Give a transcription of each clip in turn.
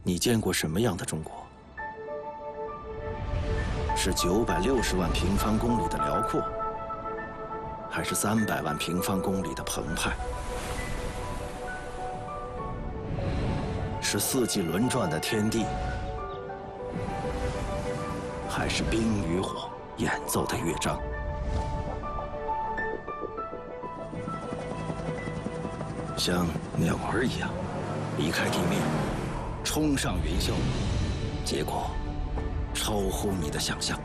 你见过什么样的中国？是960万平方公里的辽阔，还是300万平方公里的澎湃？是四季轮转的天地，还是冰与火演奏的乐章？像鸟儿一样离开地面，冲上云霄，结果超乎你的想象。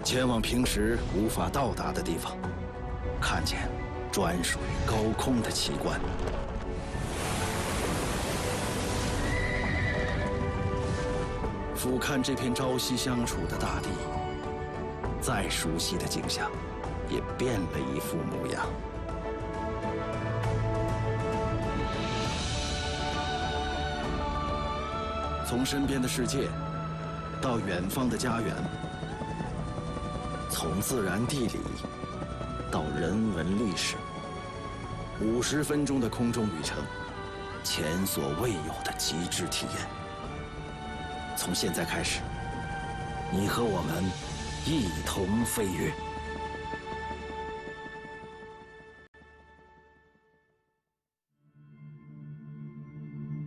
前往平时无法到达的地方，看见专属于高空的奇观。俯瞰这片朝夕相处的大地，再熟悉的景象，也变了一副模样。从身边的世界到远方的家园，从自然地理到人文历史，50分钟的空中旅程，前所未有的极致体验。从现在开始，你和我们一同飞跃。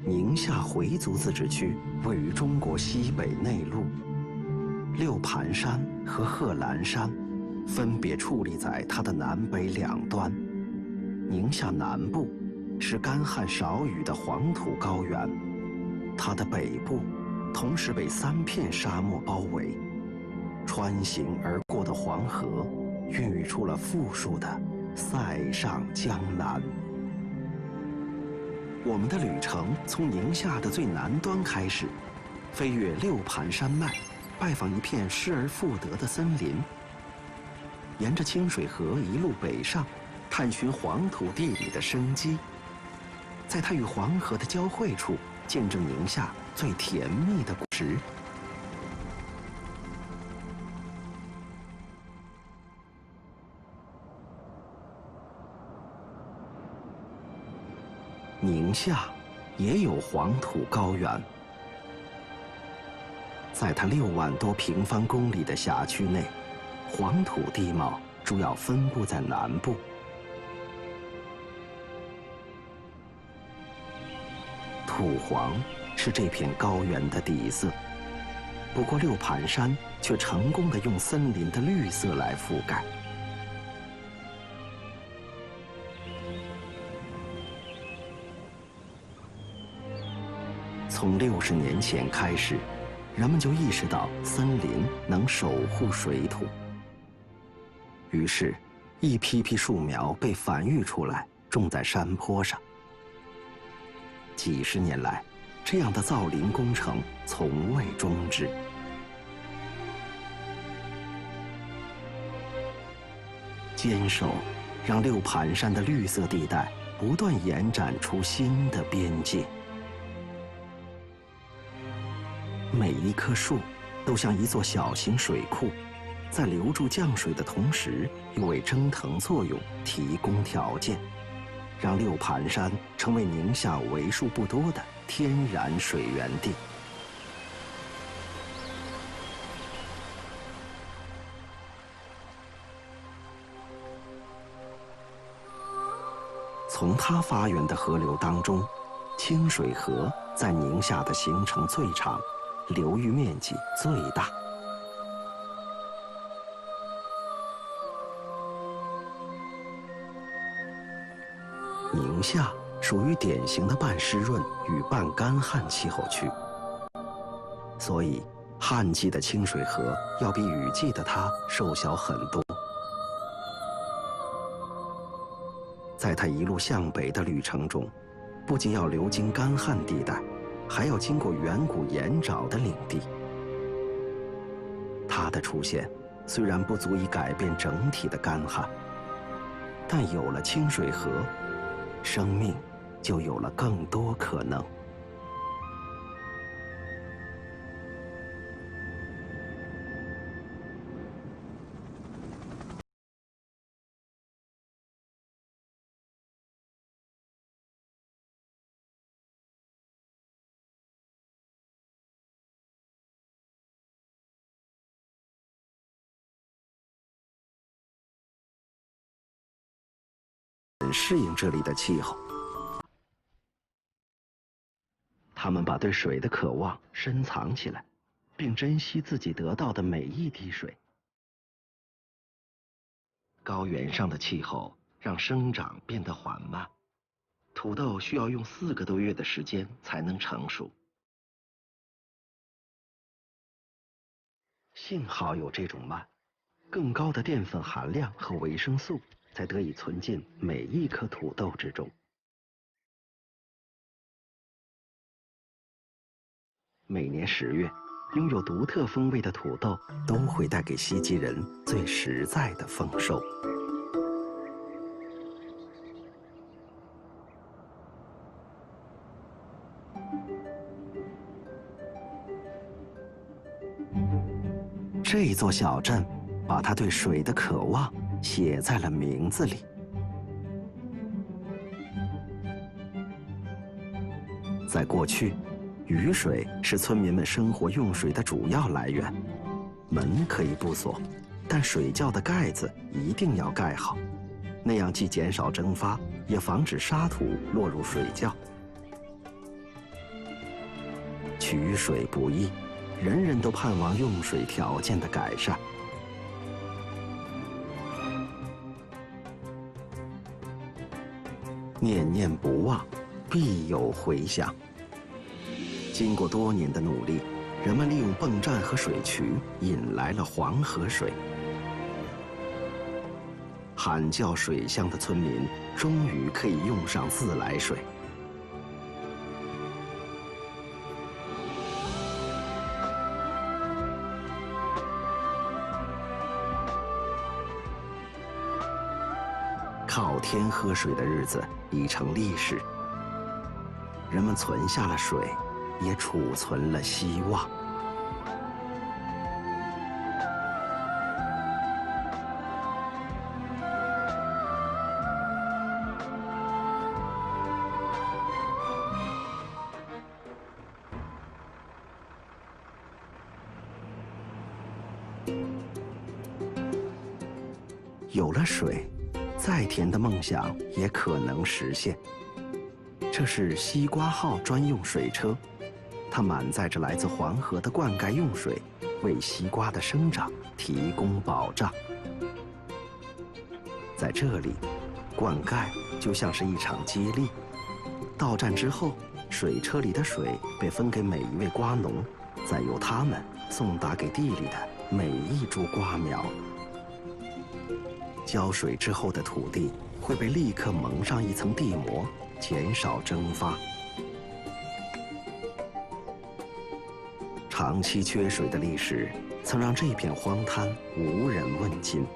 宁夏回族自治区位于中国西北内陆，六盘山和贺兰山分别矗立在它的南北两端。宁夏南部是干旱少雨的黄土高原，它的北部同时被3片沙漠包围。穿行而过的黄河，孕育出了富庶的塞上江南。我们的旅程从宁夏的最南端开始，飞越六盘山脉，拜访一片失而复得的森林。沿着清水河一路北上，探寻黄土地里的生机。在它与黄河的交汇处，见证宁夏最甜蜜的果实。宁夏也有黄土高原，在它6万多平方公里的辖区内，黄土地貌主要分布在南部。土黄是这片高原的底色，不过六盘山却成功地用森林的绿色来覆盖。从60年前开始，人们就意识到森林能守护水土，于是，一批批树苗被繁育出来，种在山坡上。几十年来，这样的造林工程从未终止。坚守让六盘山的绿色地带不断延展出新的边界。每一棵树都像一座小型水库，在留住降水的同时，又为蒸腾作用提供条件，让六盘山成为宁夏为数不多的天然水源地。从它发源的河流当中，清水河在宁夏的行程最长，流域面积最大。宁夏属于典型的半湿润与半干旱气候区，所以旱季的清水河要比雨季的它瘦小很多。在它一路向北的旅程中，不仅要流经干旱地带，还要经过远古盐沼的领地。它的出现虽然不足以改变整体的干旱，但有了清水河，生命就有了更多可能。很适应这里的气候。他们把对水的渴望深藏起来，并珍惜自己得到的每一滴水。高原上的气候让生长变得缓慢，土豆需要用4个多月的时间才能成熟。幸好有这种慢，更高的淀粉含量和维生素才得以存进每一颗土豆之中。每年10月，拥有独特风味的土豆都会带给西吉人最实在的丰收。这座小镇把他对水的渴望写在了名字里。在过去，雨水是村民们生活用水的主要来源。门可以不锁，但水窖的盖子一定要盖好，那样既减少蒸发，也防止沙土落入水窖。取水不易，人人都盼望用水条件的改善。念念不忘，必有回响。经过多年的努力，人们利用泵站和水渠引来了黄河水。喊叫水乡的村民终于可以用上自来水。靠天喝水的日子已成历史，人们存下了水，也储存了希望。有了水，再甜的梦想也可能实现。这是西瓜号专用水车，它满载着来自黄河的灌溉用水，为西瓜的生长提供保障。在这里，灌溉就像是一场接力。到站之后，水车里的水被分给每一位瓜农，再由他们送达给地里的每一株瓜苗。浇水之后的土地会被立刻蒙上一层地膜，减少蒸发。长期缺水的历史曾让这片荒滩无人问津。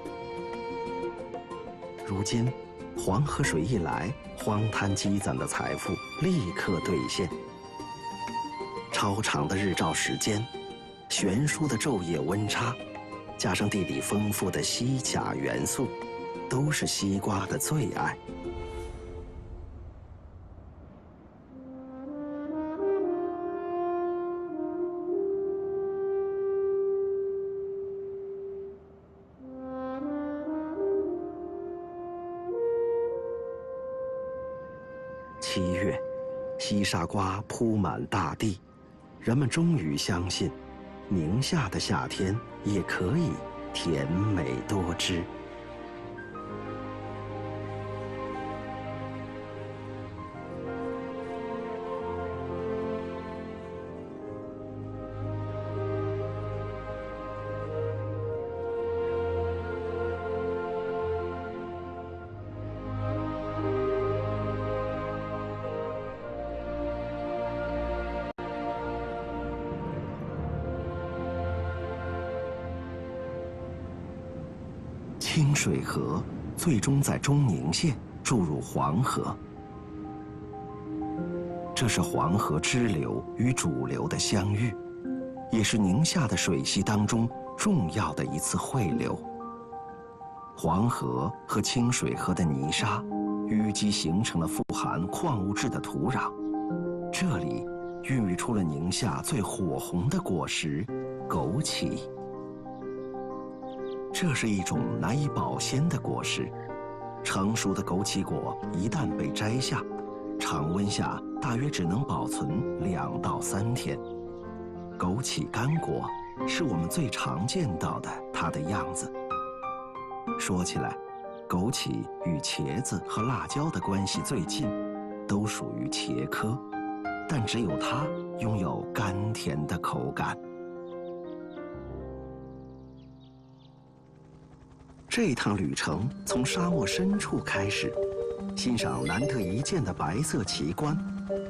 如今，黄河水一来，荒滩积攒的财富立刻兑现。超长的日照时间，悬殊的昼夜温差，加上地里丰富的硒钾元素，都是西瓜的最爱。7月，西沙瓜铺满大地，人们终于相信，宁夏的夏天也可以甜美多汁。清水河最终在中宁县注入黄河，这是黄河支流与主流的相遇，也是宁夏的水系当中重要的一次汇流。黄河和清水河的泥沙淤积形成了富含矿物质的土壤，这里孕育出了宁夏最火红的果实枸杞。这是一种难以保鲜的果实，成熟的枸杞果一旦被摘下，常温下大约只能保存2到3天。枸杞干果是我们最常见到的它的样子。说起来，枸杞与茄子和辣椒的关系最近，都属于茄科，但只有它拥有甘甜的口感。这趟旅程从沙漠深处开始，欣赏难得一见的白色奇观，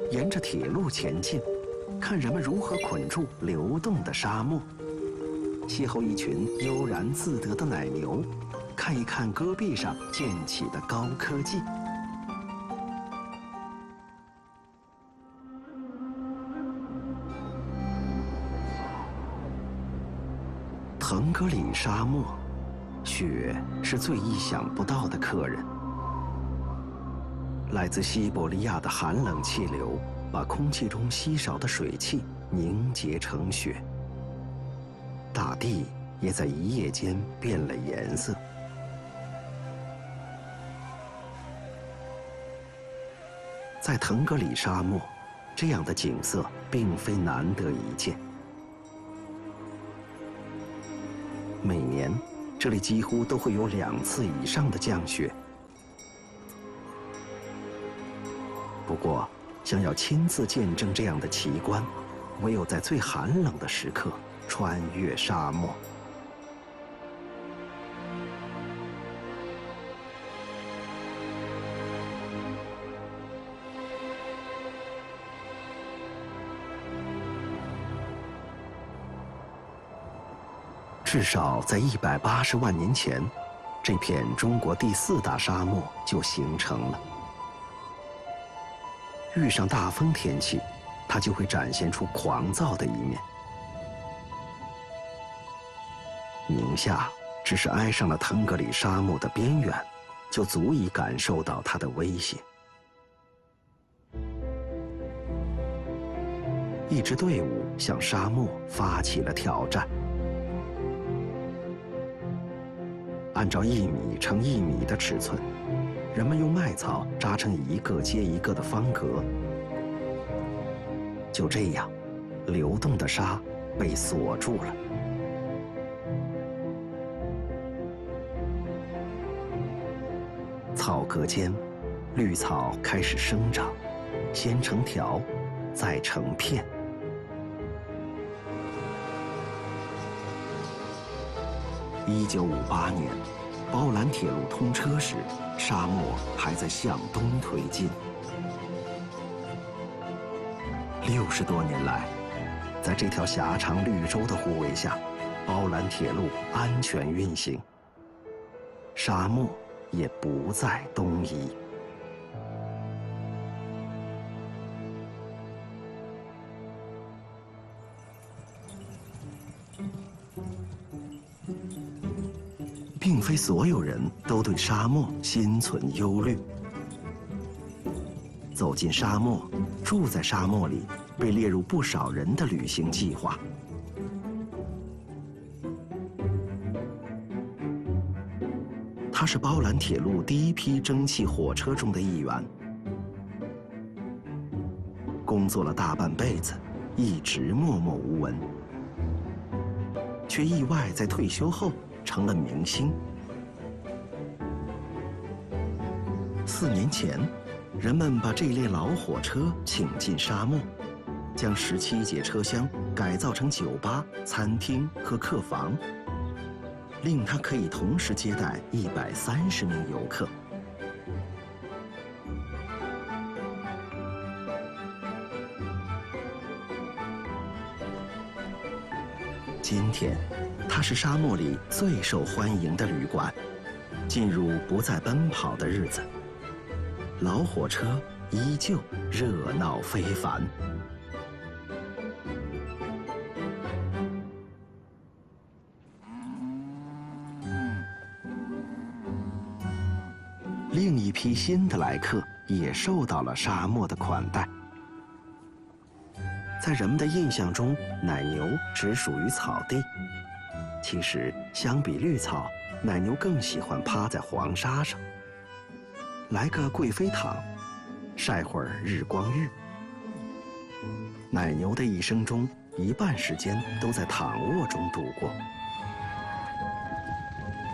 沿着铁路前进，看人们如何捆住流动的沙漠，邂逅一群悠然自得的奶牛，看一看戈壁上建起的高科技。腾格里沙漠，雪是最意想不到的客人。来自西伯利亚的寒冷气流把空气中稀少的水汽凝结成雪，大地也在一夜间变了颜色。在腾格里沙漠，这样的景色并非难得一见。每年，这里几乎都会有2次以上的降雪。不过，想要亲自见证这样的奇观，唯有在最寒冷的时刻穿越沙漠。至少在180万年前，这片中国第4大沙漠就形成了。遇上大风天气，它就会展现出狂躁的一面。宁夏只是挨上了腾格里沙漠的边缘，就足以感受到它的威胁。一支队伍向沙漠发起了挑战。按照1米乘1米的尺寸，人们用麦草扎成一个接一个的方格。就这样，流动的沙被锁住了。草格间，绿草开始生长，先成条，再成片。1958年，包兰铁路通车时，沙漠还在向东推进。60多年来，在这条狭长绿洲的护卫下，包兰铁路安全运行，沙漠也不再东移。并非所有人都对沙漠心存忧虑。走进沙漠，住在沙漠里，被列入不少人的旅行计划。它是包兰铁路第一批蒸汽火车中的一员。工作了大半辈子，一直默默无闻，却意外在退休后成了明星。4年前，人们把这列老火车请进沙漠，将17节车厢改造成酒吧、餐厅和客房，令它可以同时接待130名游客。今天，它是沙漠里最受欢迎的旅馆。进入不再奔跑的日子，老火车依旧热闹非凡。另一批新的来客也受到了沙漠的款待。在人们的印象中，奶牛只属于草地。其实，相比绿草，奶牛更喜欢趴在黄沙上。来个贵妃躺，晒会儿日光浴。奶牛的一生中，一半时间都在躺卧中度过。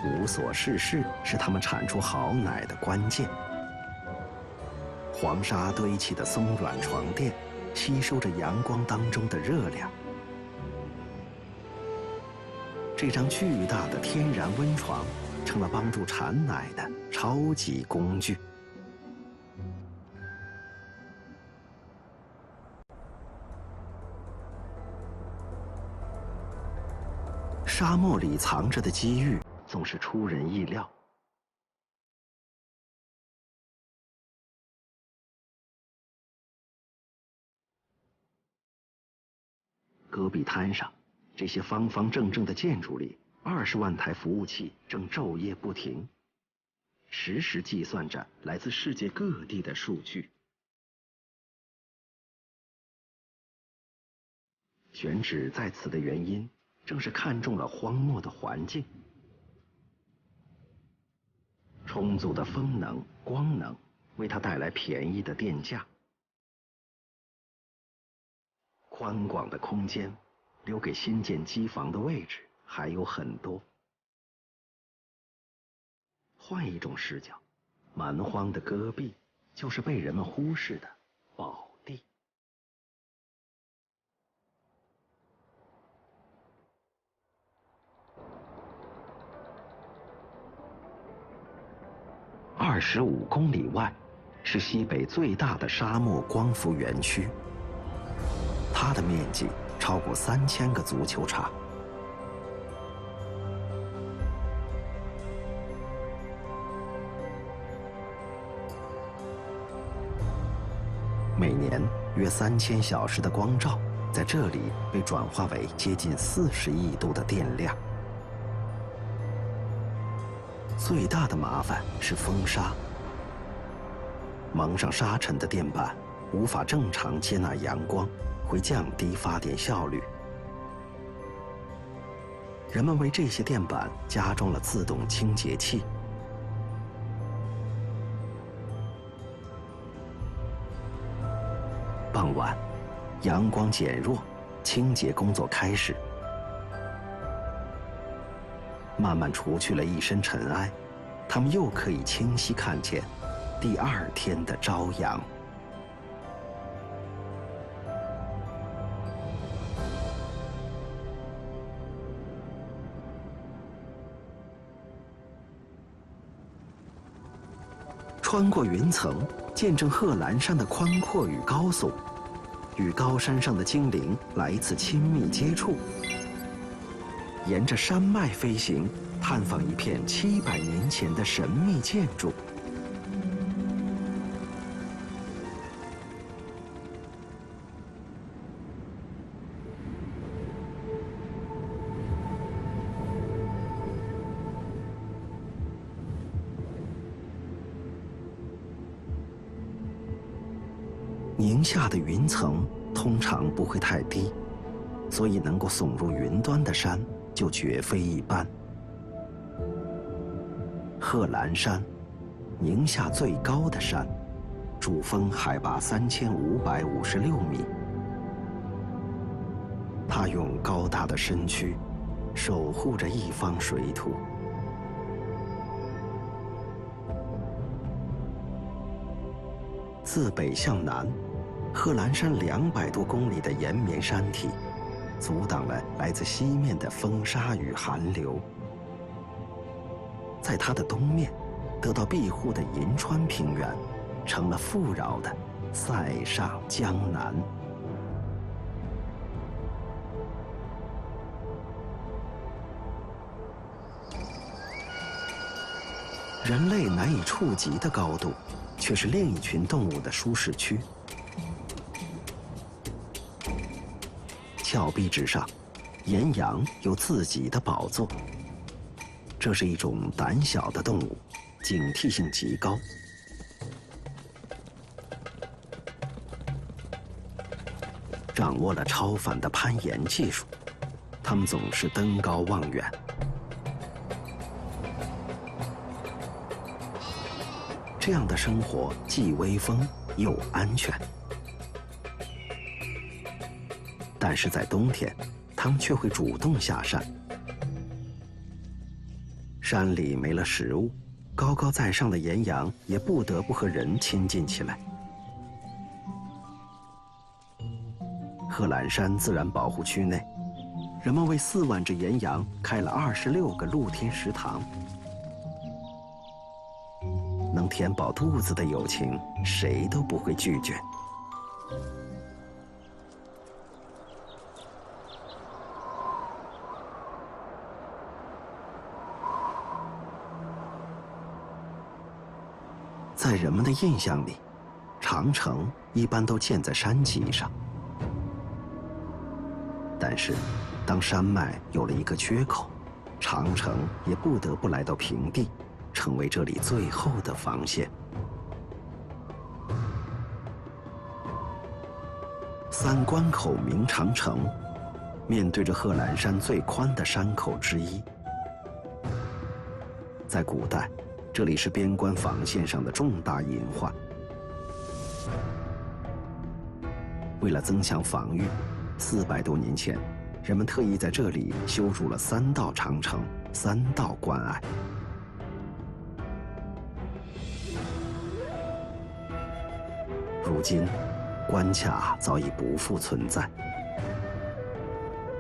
无所事事是它们产出好奶的关键。黄沙堆起的松软床垫，吸收着阳光当中的热量。这张巨大的天然温床，成了帮助产奶的超级工具。沙漠里藏着的机遇总是出人意料。戈壁滩上，这些方方正正的建筑里，20万台服务器正昼夜不停，实时计算着来自世界各地的数据。选址在此的原因，正是看中了荒漠的环境。充足的风能、光能为它带来便宜的电价。宽广的空间，留给新建机房的位置还有很多。换一种视角，蛮荒的戈壁就是被人们忽视的宝地。25公里外，是西北最大的沙漠光伏园区。它的面积超过3000个足球场。每年约3000小时的光照，在这里被转化为接近40亿度的电量。最大的麻烦是风沙，蒙上沙尘的电板无法正常接纳阳光，会降低发电效率。人们为这些电板加装了自动清洁器。傍晚，阳光减弱，清洁工作开始。慢慢除去了一身尘埃，他们又可以清晰看见第2天的朝阳。穿过云层，见证贺兰山的宽阔与高耸，与高山上的精灵来一次亲密接触。沿着山脉飞行，探访一片700年前的神秘建筑。宁夏的云层通常不会太低，所以能够耸入云端的山就绝非一般。贺兰山，宁夏最高的山，主峰海拔3556米。它用高大的身躯守护着一方水土。自北向南，贺兰山200多公里的延绵山体，阻挡了来自西面的风沙与寒流。在它的东面，得到庇护的银川平原，成了富饶的塞上江南。人类难以触及的高度，却是另一群动物的舒适区。峭壁之上，岩羊有自己的宝座。这是一种胆小的动物，警惕性极高。掌握了超凡的攀岩技术，它们总是登高望远。这样的生活既威风又安全。但是在冬天，它们却会主动下山。山里没了食物，高高在上的岩羊也不得不和人亲近起来。贺兰山自然保护区内，人们为4万只岩羊开了26个露天食堂。能填饱肚子的友情，谁都不会拒绝。在人们的印象里，长城一般都建在山脊上。但是，当山脉有了一个缺口，长城也不得不来到平地，成为这里最后的防线。3关口明长城，面对着贺兰山最宽的山口之一。在古代，这里是边关防线上的重大隐患。为了增强防御，400多年前，人们特意在这里修筑了3道长城、3道关隘。如今，关卡早已不复存在，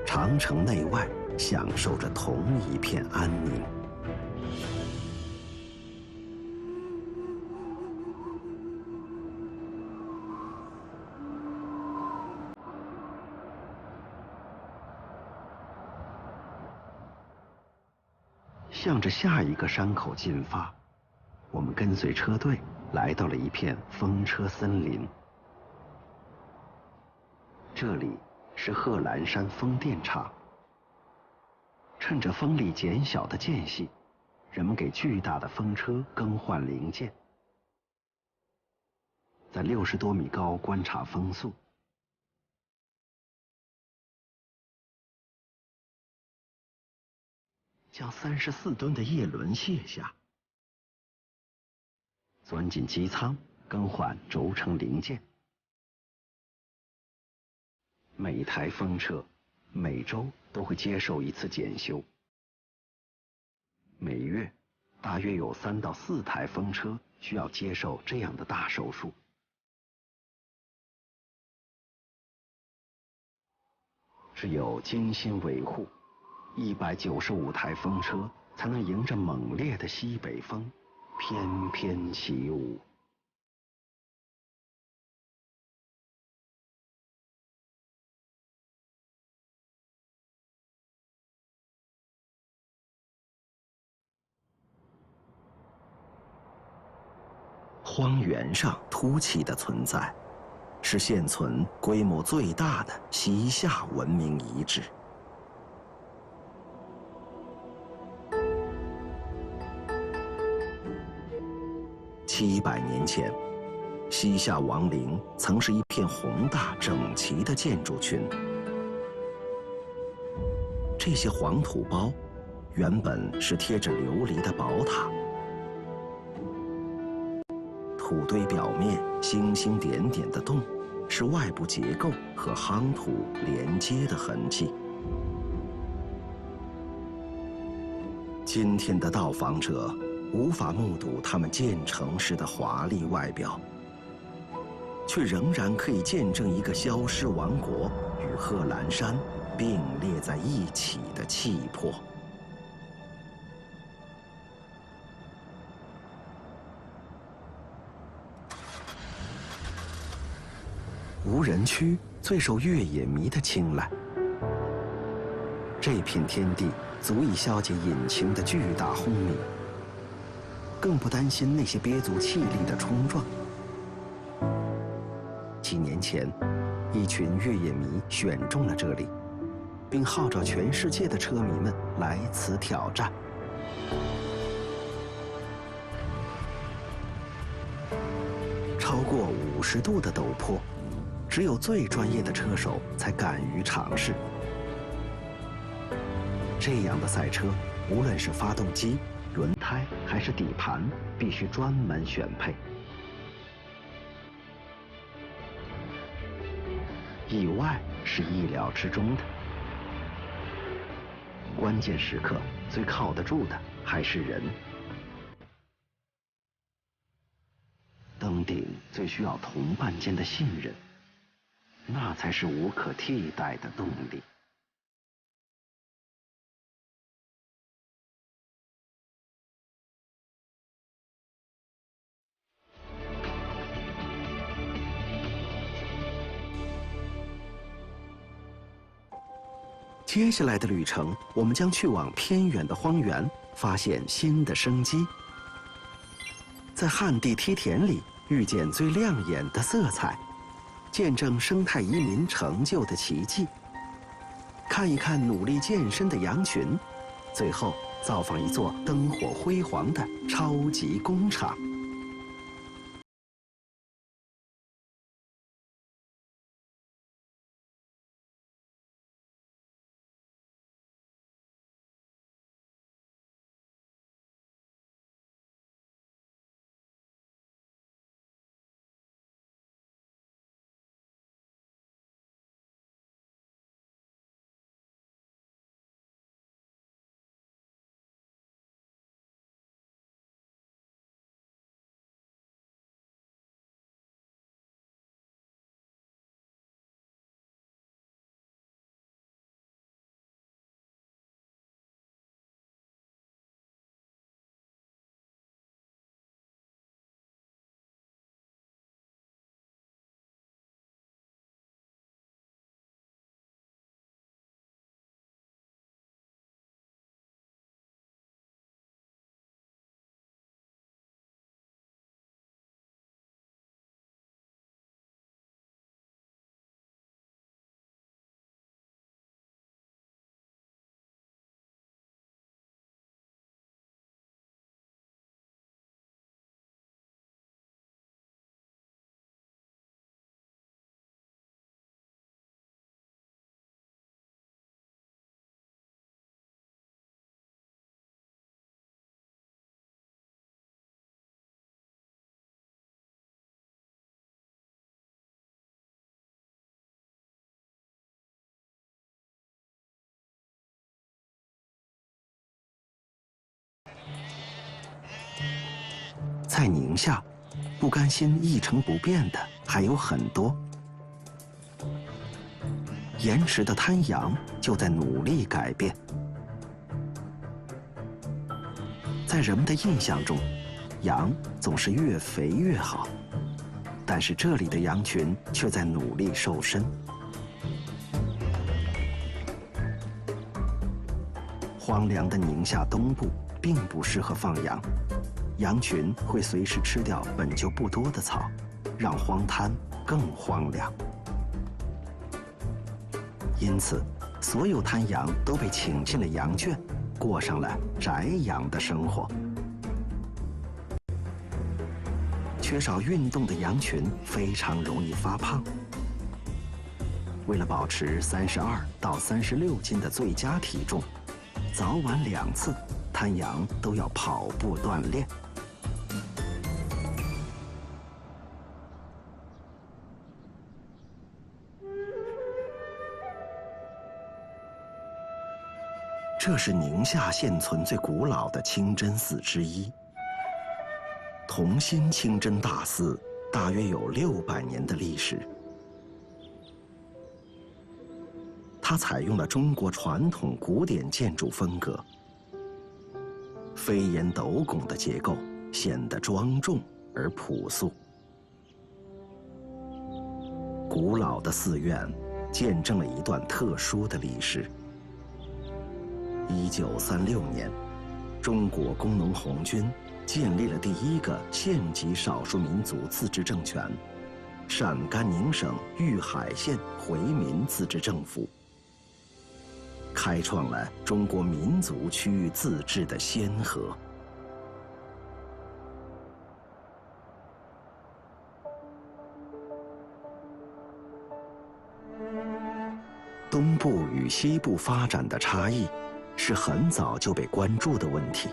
长城内外享受着同一片安宁。向着下一个山口进发，我们跟随车队来到了一片风车森林。这里是贺兰山风电场。趁着风力减小的间隙，人们给巨大的风车更换零件。在60多米高观察风速。将34吨的叶轮卸下，钻进机舱，更换轴承零件。每台风车每周都会接受一次检修，每月大约有3到4台风车需要接受这样的大手术。只有精心维护，195台风车才能迎着猛烈的西北风，翩翩起舞。荒原上凸起的存在，是现存规模最大的西夏文明遗址。700年前，西夏王陵曾是一片宏大整齐的建筑群。这些黄土包原本是贴着琉璃的宝塔，土堆表面星星点点的洞，是外部结构和夯土连接的痕迹。今天的到访者无法目睹他们建成时的华丽外表，却仍然可以见证一个消失王国与贺兰山并列在一起的气魄。无人区最受越野迷的青睐，这片天地足以消解引擎的巨大轰鸣，更不担心那些憋足气力的冲撞。几年前，一群越野迷选中了这里，并号召全世界的车迷们来此挑战。超过50度的陡坡，只有最专业的车手才敢于尝试。这样的赛车，无论是发动机、轮胎还是底盘必须专门选配。意外是意料之中的，关键时刻最靠得住的还是人。登顶最需要同伴间的信任，那才是无可替代的动力。接下来的旅程，我们将去往偏远的荒原，发现新的生机。在旱地梯田里遇见最亮眼的色彩，见证生态移民成就的奇迹。看一看努力健身的羊群，最后造访一座灯火辉煌的超级工厂。在宁夏，不甘心一成不变的还有很多。延迟的滩羊就在努力改变。在人们的印象中，羊总是越肥越好，但是这里的羊群却在努力瘦身。荒凉的宁夏东部并不适合放羊。羊群会随时吃掉本就不多的草，让荒滩更荒凉。因此，所有滩羊都被请进了羊圈，过上了宅羊的生活。缺少运动的羊群非常容易发胖。为了保持32到36斤的最佳体重，早晚2次，滩羊都要跑步锻炼。这是宁夏现存最古老的清真寺之一。同心清真大寺大约有600年的历史。它采用了中国传统古典建筑风格，飞檐斗拱的结构显得庄重而朴素。古老的寺院见证了一段特殊的历史。1936年，中国工农红军建立了第一个县级少数民族自治政权——陕甘宁省玉海县回民自治政府，开创了中国民族区域自治的先河。东部与西部发展的差异是很早就被关注的问题。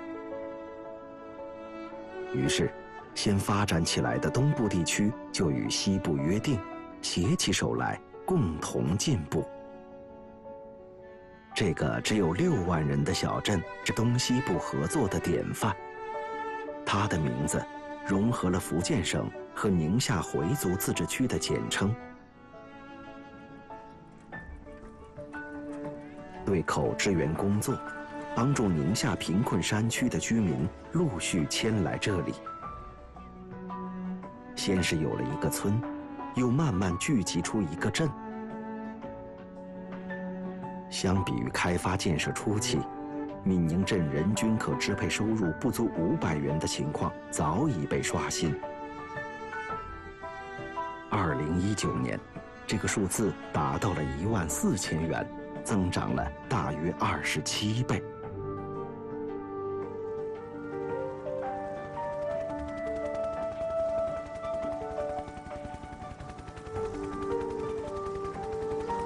于是，先发展起来的东部地区就与西部约定，携起手来，共同进步。这个只有6万人的小镇是东西部合作的典范。它的名字融合了福建省和宁夏回族自治区的简称。对口支援工作，帮助宁夏贫困山区的居民陆续迁来这里。先是有了一个村，又慢慢聚集出一个镇。相比于开发建设初期，闽宁镇人均可支配收入不足500元的情况早已被刷新。2019年，这个数字达到了14000元，增长了大约27倍。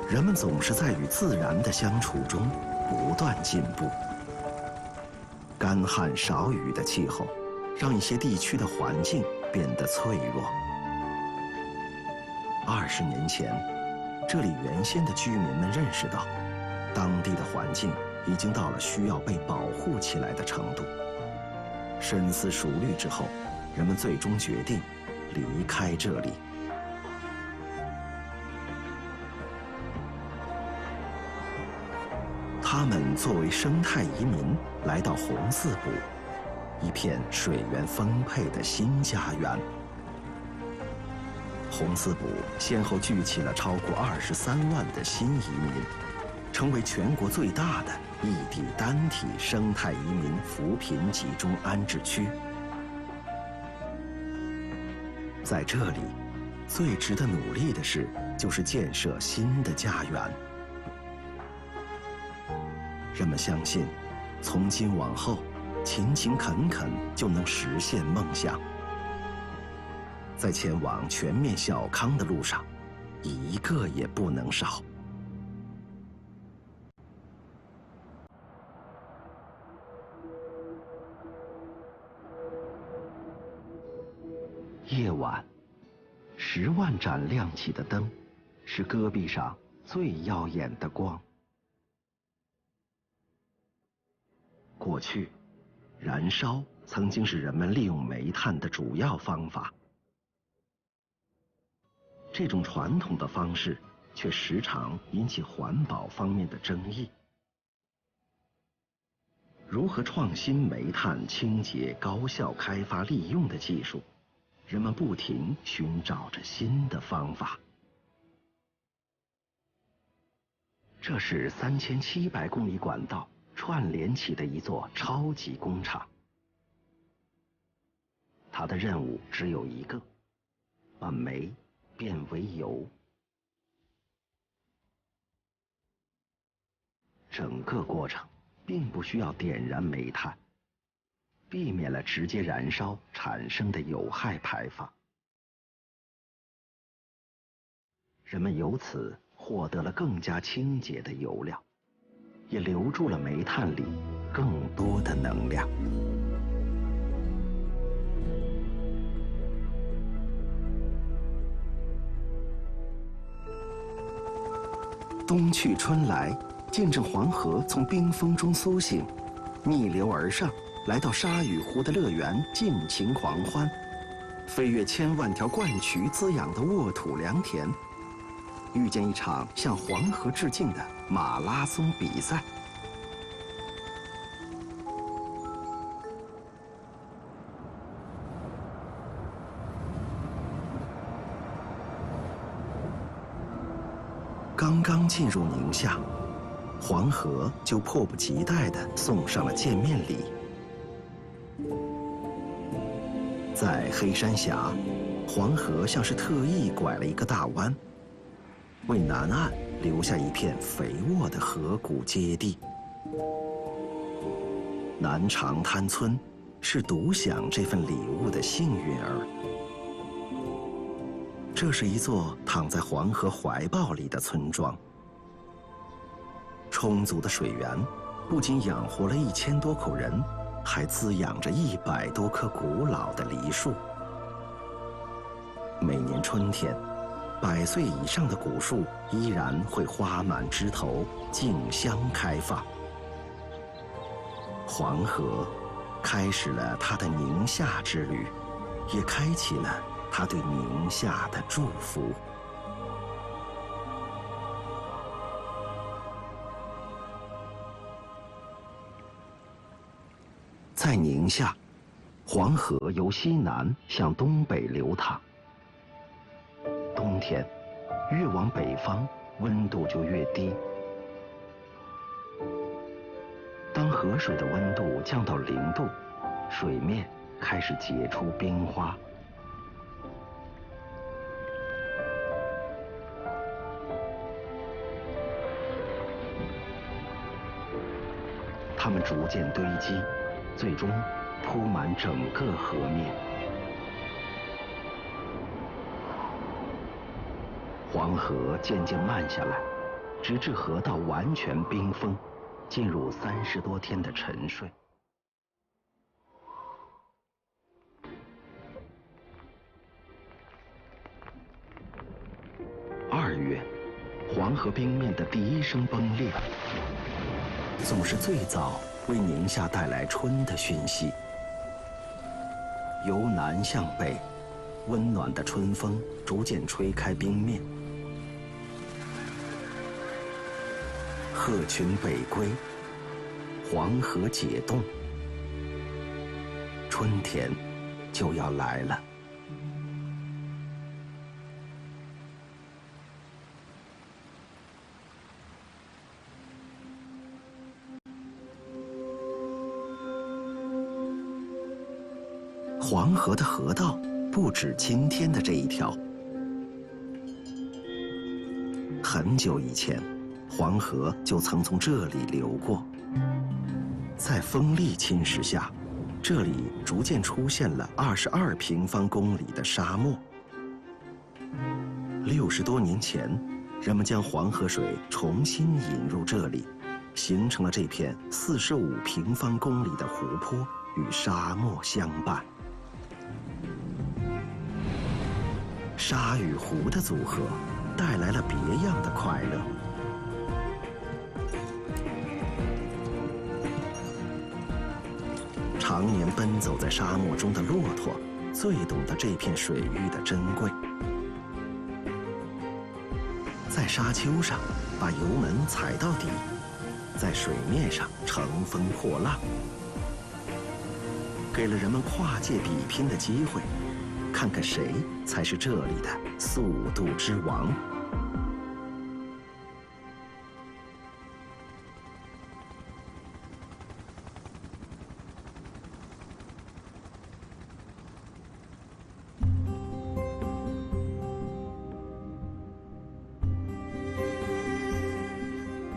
人们总是在与自然的相处中不断进步。干旱少雨的气候，让一些地区的环境变得脆弱。20年前，这里原先的居民们认识到，当地的环境已经到了需要被保护起来的程度。深思熟虑之后，人们最终决定离开这里。他们作为生态移民来到红四堡，一片水源丰沛的新家园。红四堡先后聚集了超过23万的新移民，成为全国最大的异地单体生态移民扶贫集中安置区。在这里，最值得努力的事就是建设新的家园。人们相信，从今往后，勤勤恳恳就能实现梦想。在前往全面小康的路上，一个也不能少。夜晚，10万盏亮起的灯，是戈壁上最耀眼的光。过去，燃烧曾经是人们利用煤炭的主要方法。这种传统的方式却时常引起环保方面的争议。如何创新煤炭清洁、高效开发利用的技术，人们不停寻找着新的方法。这是3700公里管道串联起的一座超级工厂，它的任务只有一个：把煤变为油。整个过程并不需要点燃煤炭，避免了直接燃烧产生的有害排放。人们由此获得了更加清洁的油料，也留住了煤炭里更多的能量。冬去春来，见证黄河从冰封中苏醒，逆流而上，来到沙屿湖的乐园尽情狂欢，飞越千万条灌渠滋养的沃土良田，遇见一场向黄河致敬的马拉松比赛。刚刚进入宁夏，黄河就迫不及待地送上了见面礼。在黑山峡，黄河像是特意拐了一个大弯，为南岸留下一片肥沃的河谷阶地。南长滩村是独享这份礼物的幸运儿。这是一座躺在黄河怀抱里的村庄，充足的水源不仅养活了1000多口人，还滋养着100多棵古老的梨树。每年春天，100岁以上的古树依然会花满枝头，竞相开放。黄河开始了它的宁夏之旅，也开启了它对宁夏的祝福。在宁夏，黄河由西南向东北流淌。冬天，越往北方，温度就越低。当河水的温度降到0度，水面开始结出冰花。它们逐渐堆积，最终铺满整个河面。黄河渐渐慢下来，直至河道完全冰封，进入30多天的沉睡。2月，黄河冰面的第1声崩裂，总是最早为宁夏带来春的讯息。由南向北，温暖的春风逐渐吹开冰面，鹤群北归，黄河解冻，春天就要来了。黄河的河道不止今天的这一条。很久以前，黄河就曾从这里流过。在风力侵蚀下，这里逐渐出现了22平方公里的沙漠。60多年前，人们将黄河水重新引入这里，形成了这片45平方公里的湖泊与沙漠相伴。沙与湖的组合带来了别样的快乐。常年奔走在沙漠中的骆驼最懂得这片水域的珍贵。在沙丘上把油门踩到底，在水面上乘风破浪，给了人们跨界比拼的机会，看看谁才是这里的速度之王。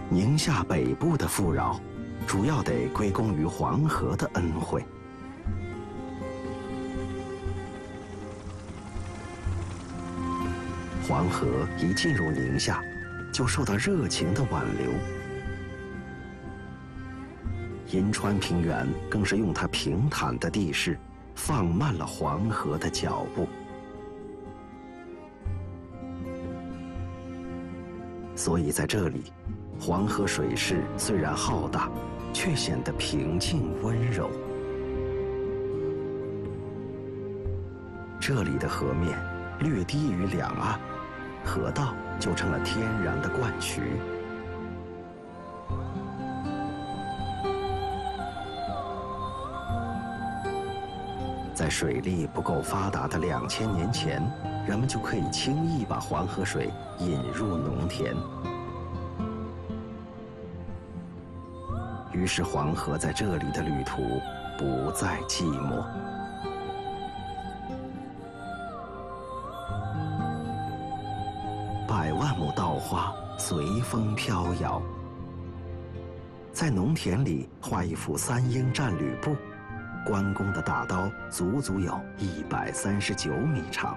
宁夏北部的富饶，主要得归功于黄河的恩惠。黄河一进入宁夏，就受到热情的挽留。银川平原更是用它平坦的地势，放慢了黄河的脚步。所以在这里，黄河水势虽然浩大，却显得平静温柔。这里的河面略低于两岸，河道就成了天然的灌渠。在水利不够发达的2000年前，人们就可以轻易把黄河水引入农田。于是黄河在这里的旅途不再寂寞。100万亩稻花随风飘摇，在农田里画一幅3英战吕布，关公的大刀足足有139米长。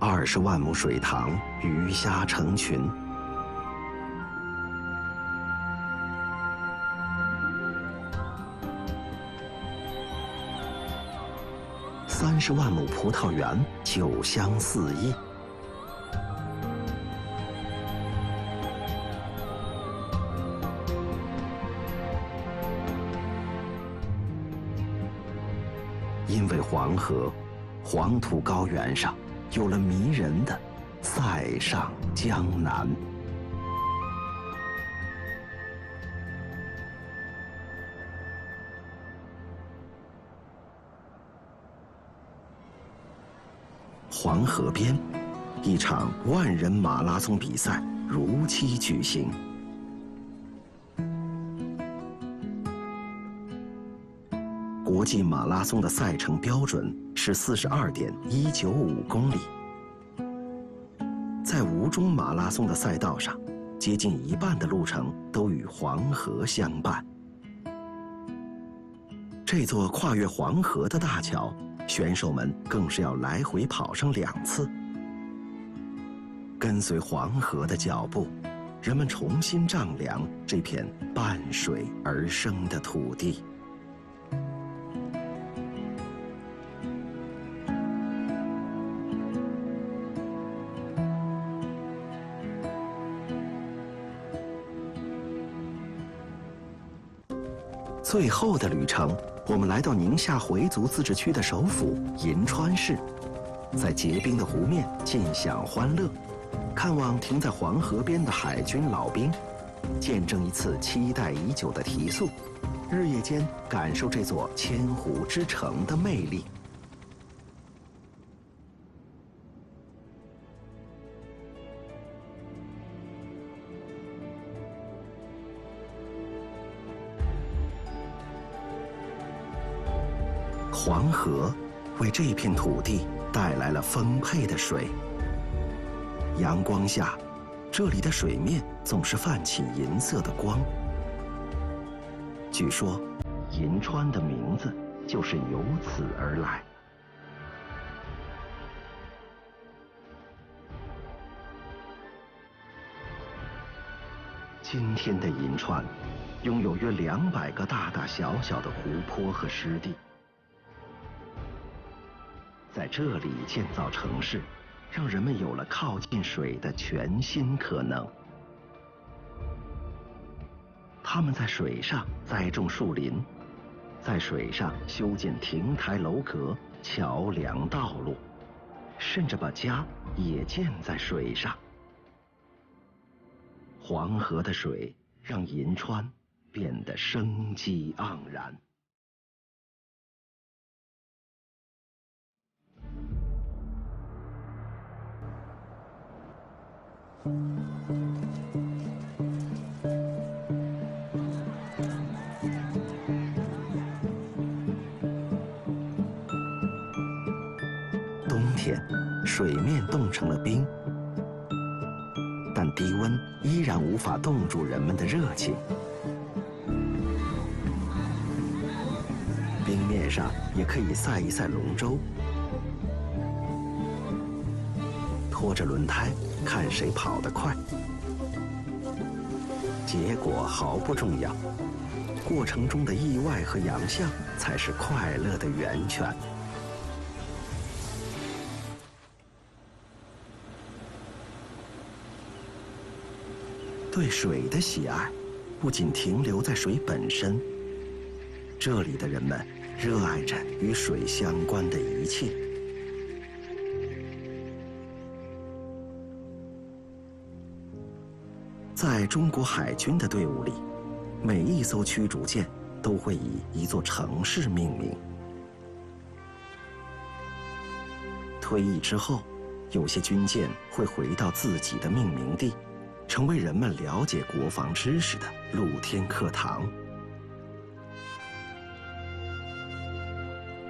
20万亩水塘，鱼虾成群。30万亩葡萄园，酒香四溢。因为黄河，黄土高原上有了迷人的塞上江南。黄河边，一场万人马拉松比赛如期举行。国际马拉松的赛程标准是42.195公里。在吴中马拉松的赛道上，接近一半的路程都与黄河相伴。这座跨越黄河的大桥，选手们更是要来回跑上2次。跟随黄河的脚步，人们重新丈量这片伴水而生的土地。最后的旅程，我们来到宁夏回族自治区的首府银川市，在结冰的湖面尽享欢乐，看望停在黄河边的海军老兵，见证一次期待已久的提速，日夜间感受这座千湖之城的魅力。黄河为这片土地带来了丰沛的水。阳光下，这里的水面总是泛起银色的光。据说，银川的名字就是由此而来。今天的银川，拥有约200个大大小小的湖泊和湿地。在这里建造城市，让人们有了靠近水的全新可能。他们在水上栽种树林，在水上修建亭台楼阁、桥梁道路，甚至把家也建在水上。黄河的水让银川变得生机盎然。冬天，水面冻成了冰，但低温依然无法冻住人们的热情。冰面上也可以赛一赛龙舟，拖着轮胎看谁跑得快。结果毫不重要，过程中的意外和洋相才是快乐的源泉。对水的喜爱不仅停留在水本身，这里的人们热爱着与水相关的一切。在中国海军的队伍里，每一艘驱逐舰都会以一座城市命名。退役之后，有些军舰会回到自己的命名地，成为人们了解国防知识的露天课堂。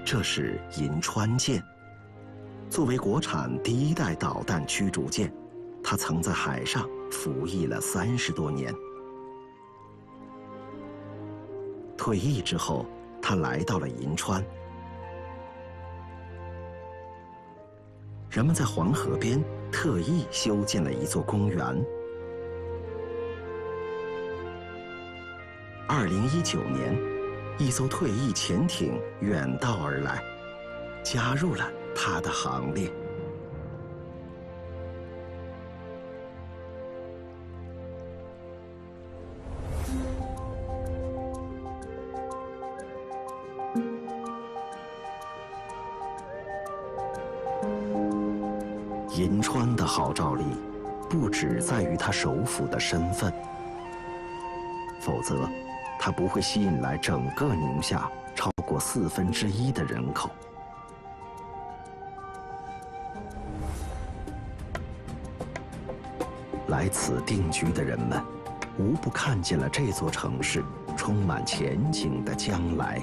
这是银川舰，作为国产第1代导弹驱逐舰，它曾在海上服役了30多年。退役之后，他来到了银川。人们在黄河边特意修建了一座公园。2019年，一艘退役潜艇远道而来，加入了他的行列。银川的号召力，不只在于它首府的身份，否则，它不会吸引来整个宁夏超过1/4的人口。来此定居的人们，无不看见了这座城市充满前景的将来。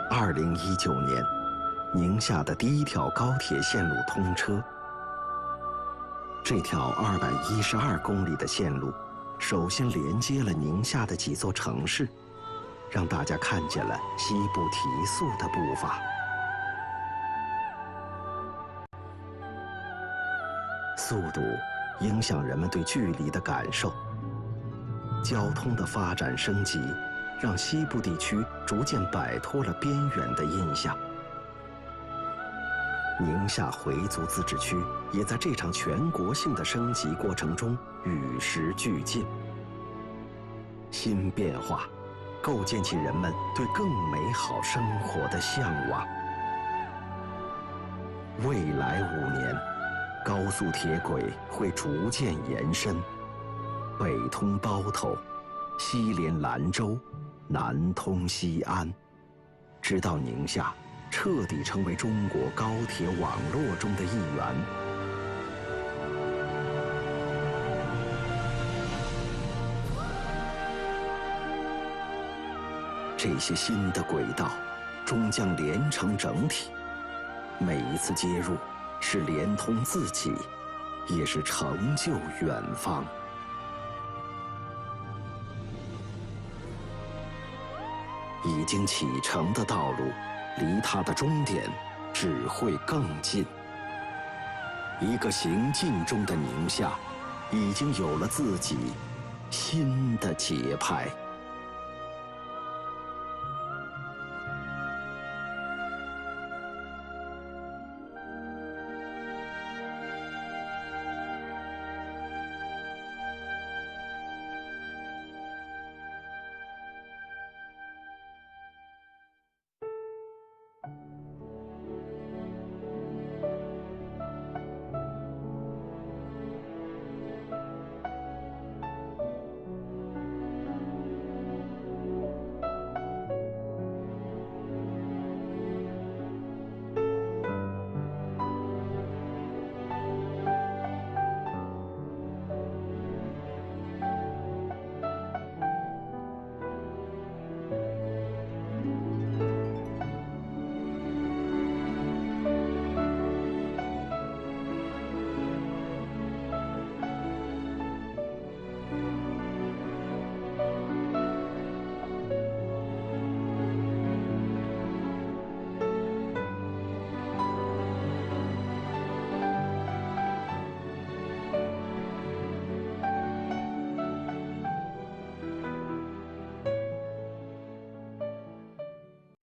2019年，宁夏的第一条高铁线路通车。这条212公里的线路，首先连接了宁夏的几座城市，让大家看见了西部提速的步伐。速度影响人们对距离的感受。交通的发展升级，让西部地区逐渐摆脱了边远的印象。宁夏回族自治区也在这场全国性的升级过程中与时俱进。新变化，构建起人们对更美好生活的向往。未来5年，高速铁轨会逐渐延伸，北通包头，西连兰州，南通西安，直到宁夏彻底成为中国高铁网络中的一员。这些新的轨道终将连成整体，每一次接入是连通自己，也是成就远方。已经启程的道路，离它的终点只会更近。一个行进中的宁夏，已经有了自己新的节拍。